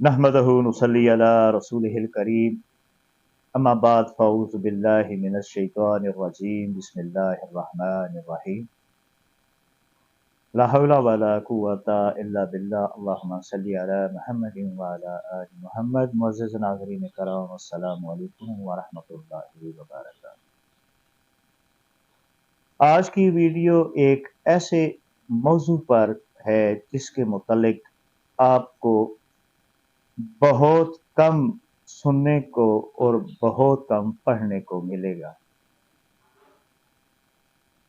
नहमदहु नुसल्ली अला रसूलिहिल करीम अम्मा बाद फ़ऊज़ु बिल्लाहि मिनश शैतानिर रजीम बिस्मिल्लाहिर रहमानिर रहीम ला हौला वला कुव्वता इल्ला बिल्लाह अल्लाहुम्मा सल्लि अला मुहम्मदिन व अला आलि मुहम्मद। मुअज़्ज़ज़ नाज़रीन किराम अस्सलामु अलैकुम व रहमतुल्लाहि व बरकातहू। आज की वीडियो एक ऐसे मौजू पर है जिसके मुतालिक आपको बहुत कम सुनने को और बहुत कम पढ़ने को मिलेगा।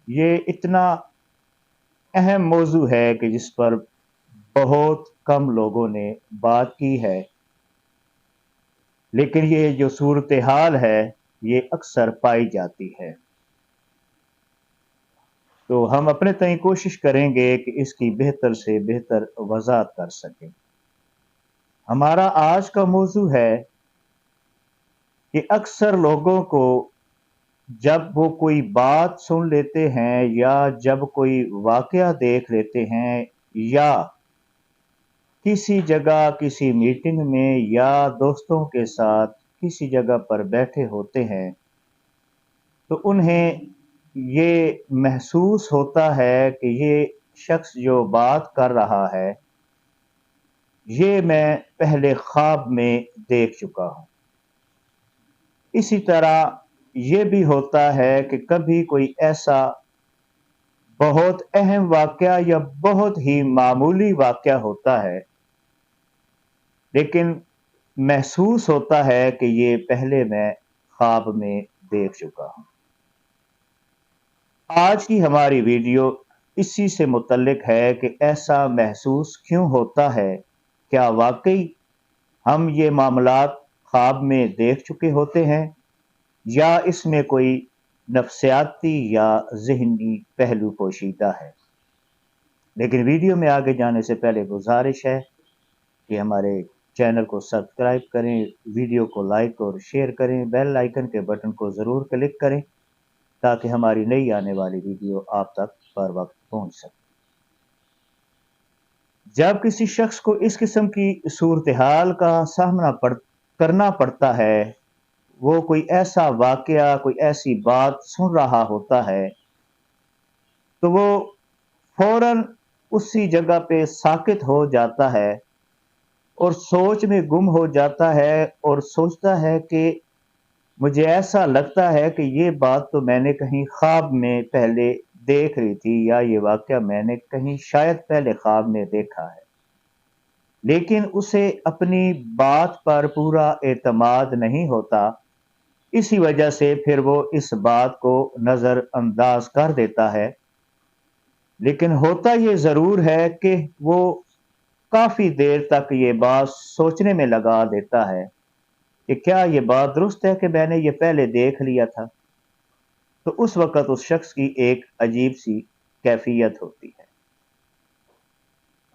ये इतना अहम मौजू है कि जिस पर बहुत कम लोगों ने बात की है, लेकिन ये जो सूरत हाल है ये अक्सर पाई जाती है। तो हम अपने तय कोशिश करेंगे कि इसकी बेहतर से बेहतर वजाहत कर सकें। हमारा आज का मौजू है कि अक्सर लोगों को जब वो कोई बात सुन लेते हैं या जब कोई वाकया देख लेते हैं या किसी जगह किसी मीटिंग में या दोस्तों के साथ किसी जगह पर बैठे होते हैं, तो उन्हें ये महसूस होता है कि ये शख्स जो बात कर रहा है ये मैं पहले ख्वाब में देख चुका हूँ। इसी तरह ये भी होता है कि कभी कोई ऐसा बहुत अहम वाकया या बहुत ही मामूली वाकया होता है, लेकिन महसूस होता है कि ये पहले मैं ख्वाब में देख चुका हूँ। आज की हमारी वीडियो इसी से मुतल्लिक है कि ऐसा महसूस क्यों होता है। क्या वाकई हम ये मामलात ख्वाब में देख चुके होते हैं या इसमें कोई नफ्सियाती या ज़हनी पहलू पोशीदा है। लेकिन वीडियो में आगे जाने से पहले गुजारिश है कि हमारे चैनल को सब्सक्राइब करें, वीडियो को लाइक और शेयर करें, बेल आइकन के बटन को ज़रूर क्लिक करें ताकि हमारी नई आने वाली वीडियो आप तक बर वक्त पहुंच सके। जब किसी शख्स को इस किस्म की सूरत हाल का सामना करना पड़ता है, वो कोई ऐसा वाकया कोई ऐसी बात सुन रहा होता है, तो वो फौरन उसी जगह पे साकित हो जाता है और सोच में गुम हो जाता है और सोचता है कि मुझे ऐसा लगता है कि ये बात तो मैंने कहीं ख्वाब में पहले देख रही थी या ये वाकया मैंने कहीं शायद पहले ख्वाब में देखा है, लेकिन उसे अपनी बात पर पूरा एतमाद नहीं होता। इसी वजह से फिर वो इस बात को नज़रअंदाज कर देता है। लेकिन होता ये ज़रूर है कि वो काफ़ी देर तक ये बात सोचने में लगा देता है कि क्या ये बात दुरुस्त है कि मैंने ये पहले देख लिया था। तो उस वक़्त उस शख्स की एक अजीब सी कैफियत होती है।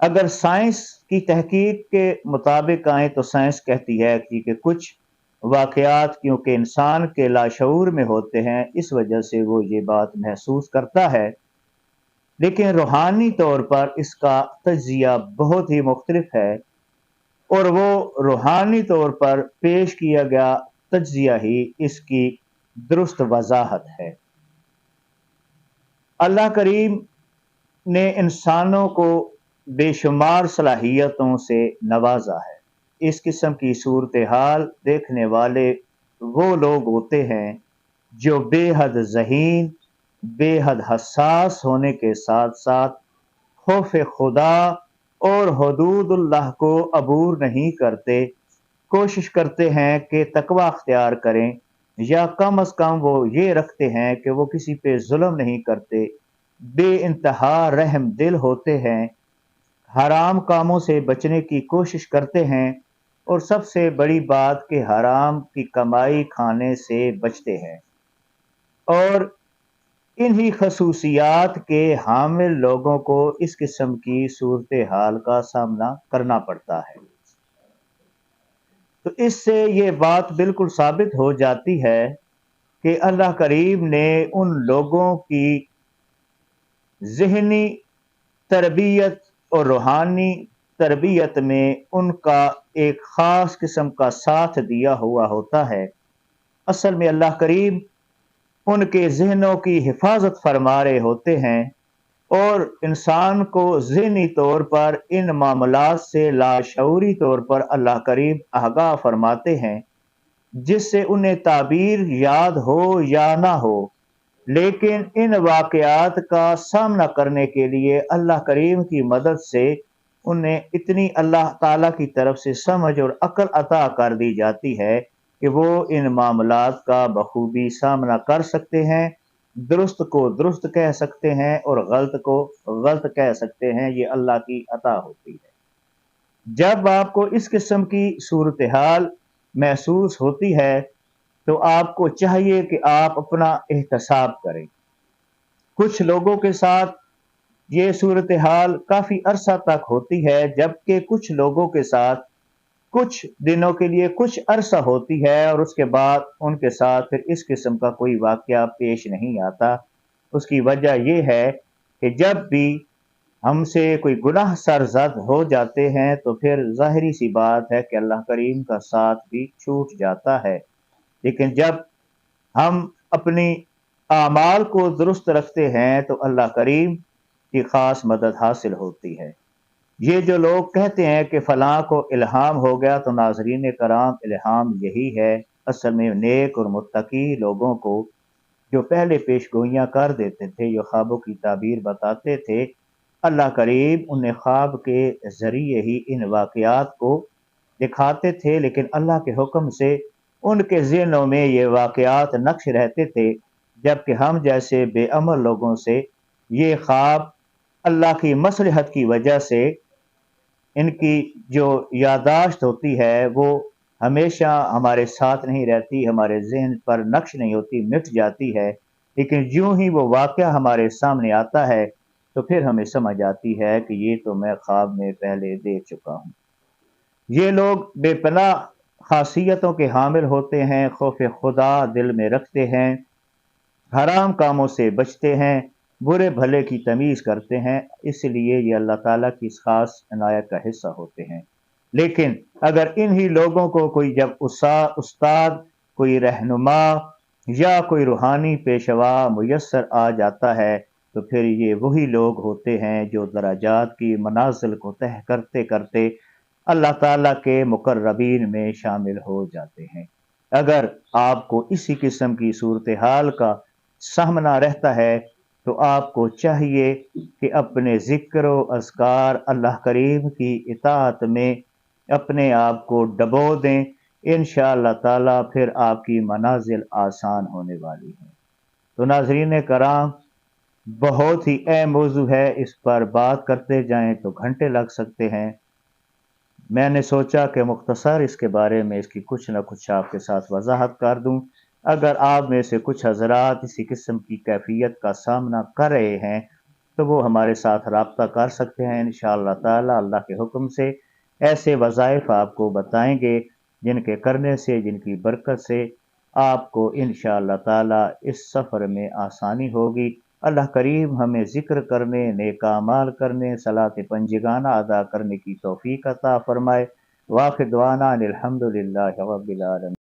अगर साइंस की तहकीक के मुताबिक आए तो साइंस कहती है कि कुछ वाक़यात क्योंकि इंसान के लाशऊर में होते हैं, इस वजह से वो ये बात महसूस करता है। लेकिन रूहानी तौर पर इसका तज्ज़िया बहुत ही मुख्तलिफ है और वो रूहानी तौर पर पेश किया गया तज्ज़िया ही इसकी दुरुस्त वजाहत है। अल्लाह करीम ने इंसानों को बेशुमार सलाहियतों से नवाजा है। इस किस्म की सूरत हाल देखने वाले वो लोग होते हैं जो बेहद ज़हीन, बेहद हसास होने के साथ साथ खौफ खुदा और हदूदुल्लाह को अबूर नहीं करते, कोशिश करते हैं कि तकवा अख्तियार करें या कम अज़ कम वो ये रखते हैं कि वो किसी पे जुल्म नहीं करते, बेइंतहा रहम दिल होते हैं, हराम कामों से बचने की कोशिश करते हैं और सबसे बड़ी बात कि हराम की कमाई खाने से बचते हैं। और इन्हीं खसूसियात के हामिल लोगों को इस किस्म की सूरत हाल का सामना करना पड़ता है। तो इससे ये बात बिल्कुल साबित हो जाती है कि अल्लाह करीम ने उन लोगों की ज़हनी तरबियत और रूहानी तरबियत में उनका एक ख़ास किस्म का साथ दिया हुआ होता है। असल में अल्लाह करीम उनके ज़हनों की हिफाजत फरमा रहे होते हैं और इंसान को ज़हनी तौर पर इन मामलात से लाशऊरी तौर पर अल्लाह करीम आगाह फरमाते हैं, जिससे उन्हें ताबीर याद हो या ना हो, लेकिन इन वाक़यात का सामना करने के लिए अल्लाह करीम की मदद से उन्हें इतनी अल्लाह ताला की तरफ से समझ और अक्ल अता कर दी जाती है कि वो इन मामलात का बखूबी सामना कर सकते हैं, दुरुस्त को दुरुस्त कह सकते हैं और गलत को गलत कह सकते हैं। ये अल्लाह की अता होती है। जब आपको इस किस्म की सूरत हाल महसूस होती है तो आपको चाहिए कि आप अपना एहतसाब करें। कुछ लोगों के साथ ये सूरत हाल काफ़ी अरसा तक होती है, जबकि कुछ लोगों के साथ कुछ दिनों के लिए कुछ अरसा होती है और उसके बाद उनके साथ फिर इस किस्म का कोई वाक़या पेश नहीं आता। उसकी वजह ये है कि जब भी हमसे कोई गुनाह सरज़द हो जाते हैं तो फिर ज़ाहिरी सी बात है कि अल्लाह करीम का साथ भी छूट जाता है। लेकिन जब हम अपनी आमाल को दुरुस्त रखते हैं तो अल्लाह करीम की ख़ास मदद हासिल होती है। ये जो लोग कहते हैं कि फ़लाँ को इल्हाम हो गया, तो नाज़रीन कराम इल्हाम यही है। असल में नेक और मुत्तकी लोगों को जो पहले पेशगोइयाँ कर देते थे, जो ख्वाबों की ताबीर बताते थे, अल्लाह करीम उन्हें ख्वाब के ज़रिए ही इन वाक़यात को दिखाते थे, लेकिन अल्लाह के हुक्म से उनके ज़हनों में ये वाक़यात नक्श रहते थे, जबकि हम जैसे बेअमल लोगों से ये ख्वाब अल्लाह की मसलहत की वजह से इनकी जो यादाश्त होती है वो हमेशा हमारे साथ नहीं रहती, हमारे ज़हन पर नक्श नहीं होती, मिट जाती है। लेकिन यूँ ही वो वाक़या हमारे सामने आता है तो फिर हमें समझ आती है कि ये तो मैं ख्वाब में पहले देख चुका हूँ। ये लोग बेपनाह खासियतों के हामिल होते हैं, खौफ खुदा दिल में रखते हैं, हराम कामों से बचते हैं, बुरे भले की तमीज़ करते हैं, इसलिए ये अल्लाह ताला की इस खास इनायत का हिस्सा होते हैं। लेकिन अगर इन्हीं लोगों को कोई जब उस्ताद, कोई रहनुमा या कोई रूहानी पेशवा मुयस्सर आ जाता है तो फिर ये वही लोग होते हैं जो दराजात की मनाजिल को तय करते करते अल्लाह ताला के मुकर्रबीन में शामिल हो जाते हैं। अगर आपको इसी किस्म की सूरत हाल का सामना रहता है तो आपको चाहिए कि अपने ज़िक्र व अज़कार अल्लाह करीम की इताअत में अपने आप को डबो दें। इंशाअल्लाह ताला फिर आपकी मनाजिल आसान होने वाली है। तो नाज़रीन कराम, बहुत ही अहम मौजू है, इस पर बात करते जाएं तो घंटे लग सकते हैं। मैंने सोचा कि मुख्तसर इसके बारे में इसकी कुछ न कुछ आपके साथ वजाहत कर दूं। अगर आप में से कुछ हजरात इसी किस्म की कैफियत का सामना कर रहे हैं तो वो हमारे साथ राब्ता कर सकते हैं। इंशाअल्लाह ताला अल्लाह के हुक्म से ऐसे वज़ाइफ आपको बताएंगे जिनके करने से, जिनकी बरकत से आपको इंशाअल्लाह ताला इस सफ़र में आसानी होगी। अल्लाह करीम हमें ज़िक्र करने, नेक अमाल करने, सलात पंजगाना अदा करने की तौफीक अता फरमाए। वाखिर दुआना अनिल हम्दुलिल्लाहि रब्बिल आलमीन।